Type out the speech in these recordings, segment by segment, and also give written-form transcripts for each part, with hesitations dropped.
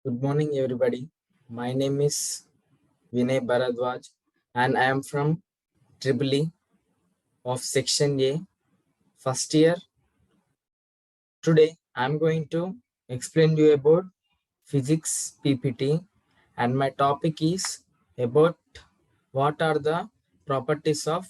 Good morning, everybody. My name is Vinay Bharadwaj, and I am from Triple E of Section A, first year. Today, I am going to explain you about physics PPT, and my topic is about what are the properties of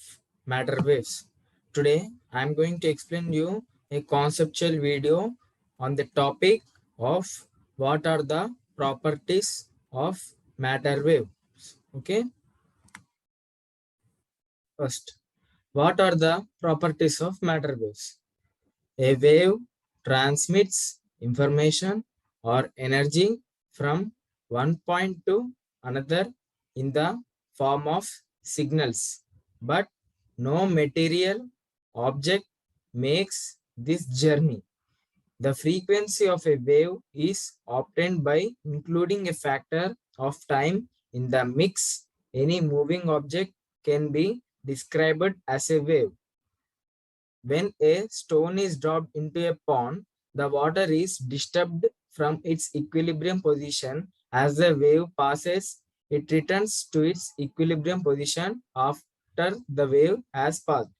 matter waves. Today, I am going to explain you a conceptual video on the topic of what are the properties of matter wave. Okay, first, what are the properties of matter waves? A wave transmits information or energy from one point to another in the form of signals, but no material object makes this journey. The frequency of a wave is obtained by including a factor of time in the mix. Any moving object can be described as a wave. When a stone is dropped into a pond, the water is disturbed from its equilibrium position. As the wave passes, it returns to its equilibrium position after the wave has passed.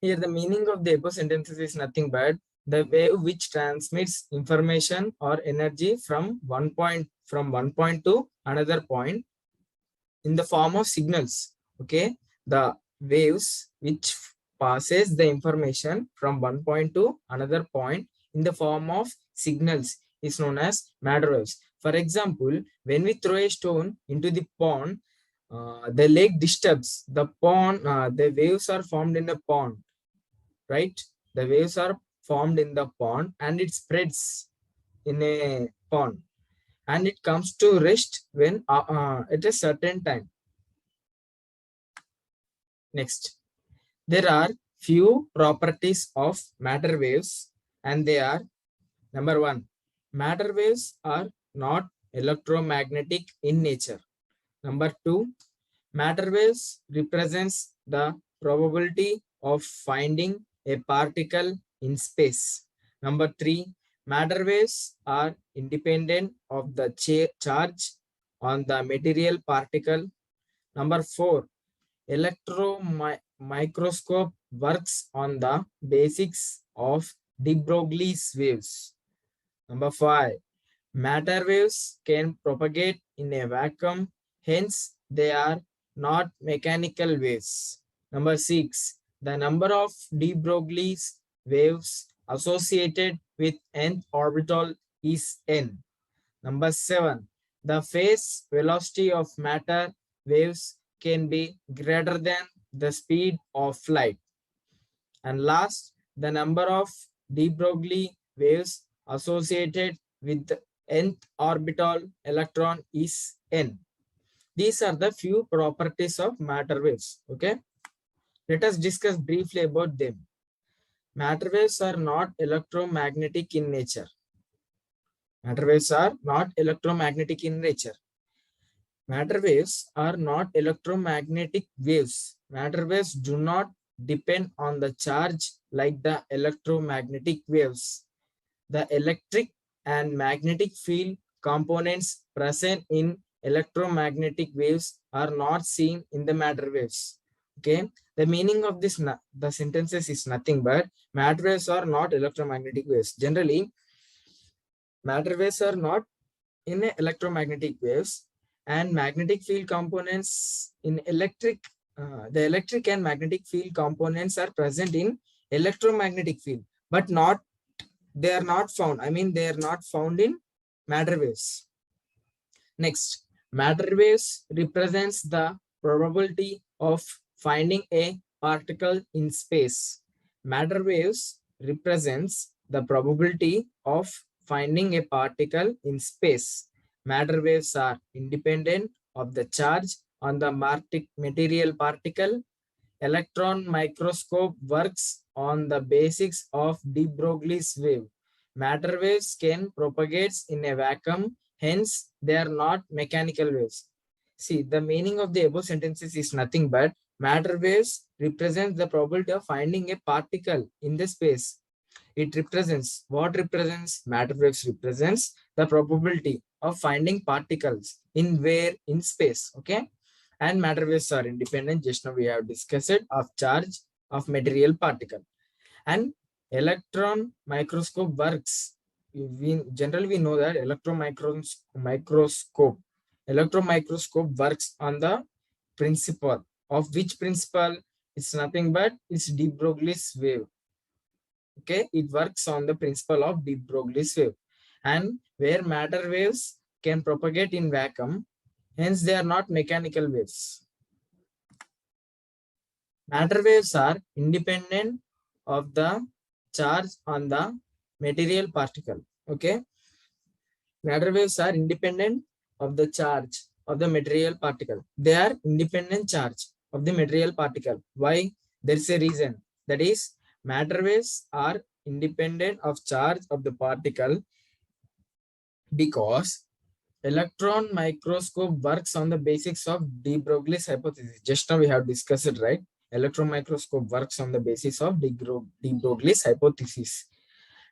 Here, the meaning of the above sentences is nothing but the wave which transmits information or energy from one point to another point in the form of signals. Okay, the waves which passes the information from one point to another point in the form of signals is known as matter waves. For example, when we throw a stone into the pond, the lake disturbs the pond. The waves are formed in the pond, right? The waves are formed in the pond and it spreads in a pond, and it comes to rest when at a certain time. Next, there are few properties of matter waves, and they are: number one, matter waves are not electromagnetic in nature. Number two, matter waves represents the probability of finding a particle in space. Number three, matter waves are independent of the charge on the material particle. Number four, electron microscope works on the basics of de Broglie's waves. Number five, matter waves can propagate in a vacuum, hence they are not mechanical waves. Number six, the number of de Broglie's waves associated with nth orbital is n. Number seven, the phase velocity of matter waves can be greater than the speed of light. And last, the number of de Broglie waves associated with the nth orbital electron is n. These are the few properties of matter waves. Okay, let us discuss briefly about them. Matter waves are not electromagnetic in nature. Matter waves are not electromagnetic in nature. Matter waves are not electromagnetic waves. Matter waves do not depend on the charge like the electromagnetic waves. The electric and magnetic field components present in electromagnetic waves are not seen in the matter waves. Okay, the meaning of this the sentences is nothing but matter waves are not electromagnetic waves. Generally, matter waves are not in electromagnetic waves, and magnetic field components in the electric and magnetic field components are present in electromagnetic field, but not they are not found. I mean, they are not found in matter waves. Next, matter waves represents the probability of finding a particle in space. Matter waves represents the probability of finding a particle in space. Matter waves are independent of the charge on the material particle. Electron microscope works on the basics of de Broglie's wave. Matter waves can propagate in a vacuum, hence they are not mechanical waves. See, the meaning of the above sentences is nothing but matter waves represent the probability of finding a particle in the space. It represents, what represents? Matter waves represents the probability of finding particles in where? In space. Okay. And matter waves are independent. Just now we have discussed it, of charge of material particle. And electron microscope works. Generally we know that electron microscope works on the principle of which principle? It's nothing but it's de Broglie's wave. Okay, it works on the principle of de Broglie's wave. And where matter waves can propagate in vacuum, hence they are not mechanical waves. Matter waves are independent of the charge on the material particle. Okay, matter waves are independent of the charge of the material particle. They are independent charge of the material particle. Why? There is a reason. That is, matter waves are independent of charge of the particle because electron microscope works on the basics of de Broglie's hypothesis. Just now we have discussed it, right? Electron microscope works on the basis of de Broglie's hypothesis.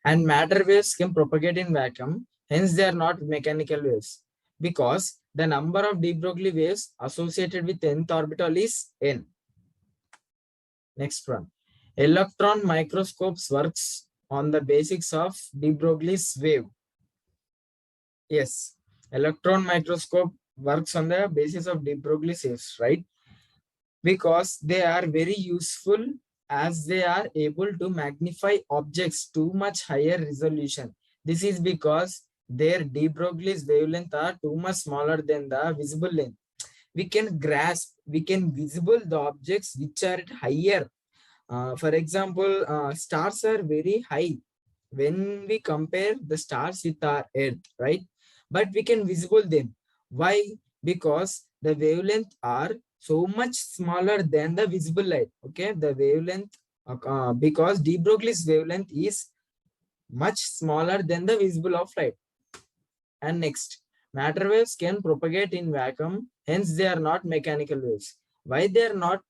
And matter waves can propagate in vacuum, hence they are not mechanical waves because the number of de Broglie waves associated with nth orbital is n. Next one, electron microscopes works on the basics of de Broglie's wave. Yes, electron microscope works on the basis of de Broglie's waves, right? Because they are very useful as they are able to magnify objects to much higher resolution. This is because their de Broglie's wavelength are too much smaller than the visible length. We can grasp, we can visible the objects which are higher. For example, stars are very high when we compare the stars with our Earth, right? But we can visible them. Why? Because the wavelength are so much smaller than the visible light. Okay, the wavelength because de Broglie's wavelength is much smaller than the visible of light. And next, matter waves can propagate in vacuum, hence they are not mechanical waves. Why they are not?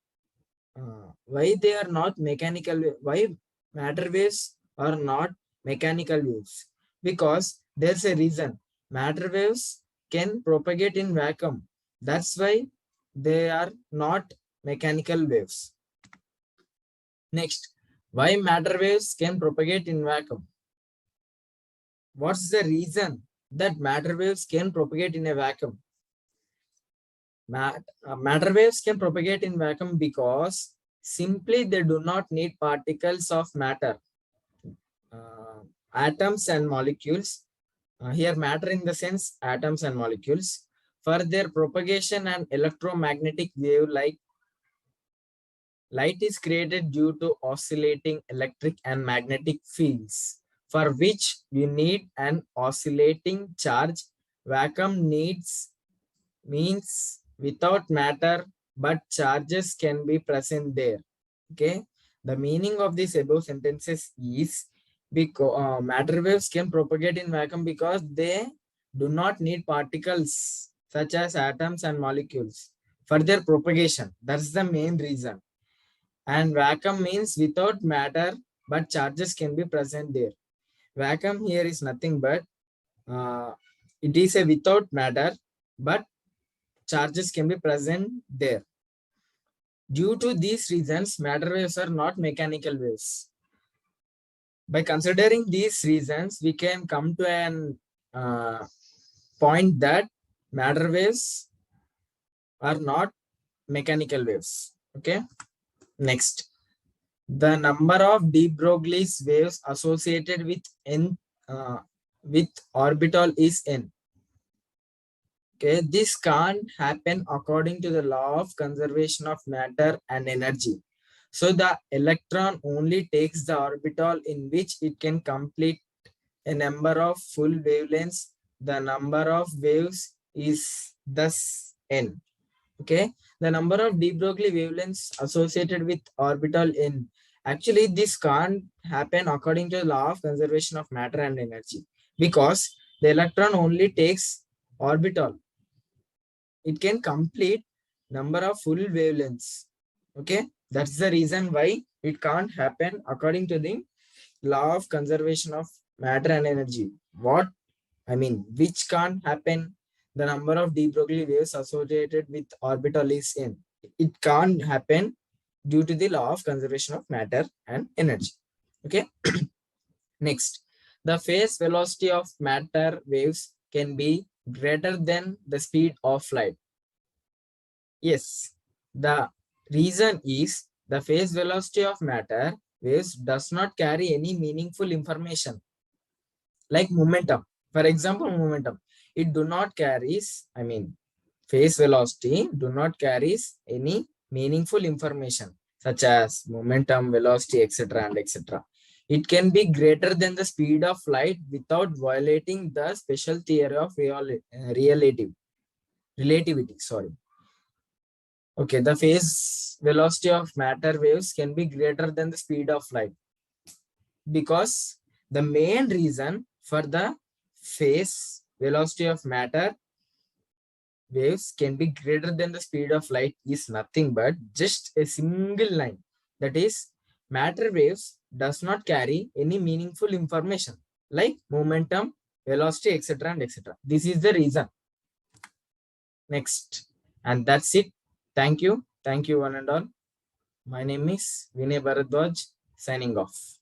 Why they are not mechanical? Why matter waves are not mechanical waves? Because there's a reason. Matter waves can propagate in vacuum. That's why they are not mechanical waves. Next, why matter waves can propagate in vacuum? What's the reason that matter waves can propagate in a vacuum? Matter waves can propagate in vacuum because simply they do not need particles of matter, atoms and molecules. Here matter in the sense atoms and molecules for their propagation and electromagnetic wave like light is created due to oscillating electric and magnetic fields for which we need an oscillating charge. Vacuum needs means without matter but charges can be present there. Okay, the meaning of these above sentences is because matter waves can propagate in vacuum because they do not need particles such as atoms and molecules for their propagation. That's the main reason. And vacuum means without matter but charges can be present there. Vacuum here is nothing but it is a without matter but charges can be present there. Due to these reasons, matter waves are not mechanical waves. By considering these reasons, we can come to an point that matter waves are not mechanical waves. Okay. Next, the number of de Broglie's waves associated with n with orbital is n. Okay, this can't happen according to the law of conservation of matter and energy. So the electron only takes the orbital in which it can complete a number of full wavelengths. The number of waves is thus n. Okay, the number of de Broglie wavelengths associated with orbital n. Actually, this can't happen according to the law of conservation of matter and energy because the electron only takes orbital. It can complete number of full wavelengths. Okay, that's the reason why it can't happen according to the law of conservation of matter and energy. What I mean, which can't happen. The number of de Broglie waves associated with orbital is n. It can't happen due to the law of conservation of matter and energy. Okay. Next, the phase velocity of matter waves can be greater than the speed of light. Yes, the reason is the phase velocity of matter waves does not carry any meaningful information like momentum. For example, momentum, it do not carries, I mean, phase velocity do not carries any meaningful information such as momentum, velocity, etc. and etc. It can be greater than the speed of light without violating the special theory of relativity. Sorry. Okay, the phase velocity of matter waves can be greater than the speed of light because the main reason for the phase velocity of matter waves can be greater than the speed of light is nothing but just a single line. That is, matter waves does not carry any meaningful information like momentum, velocity, etc. and etc. This is the reason. Next. And that's it. Thank you. Thank you, one and all. My name is Vinay Bharadwaj, signing off.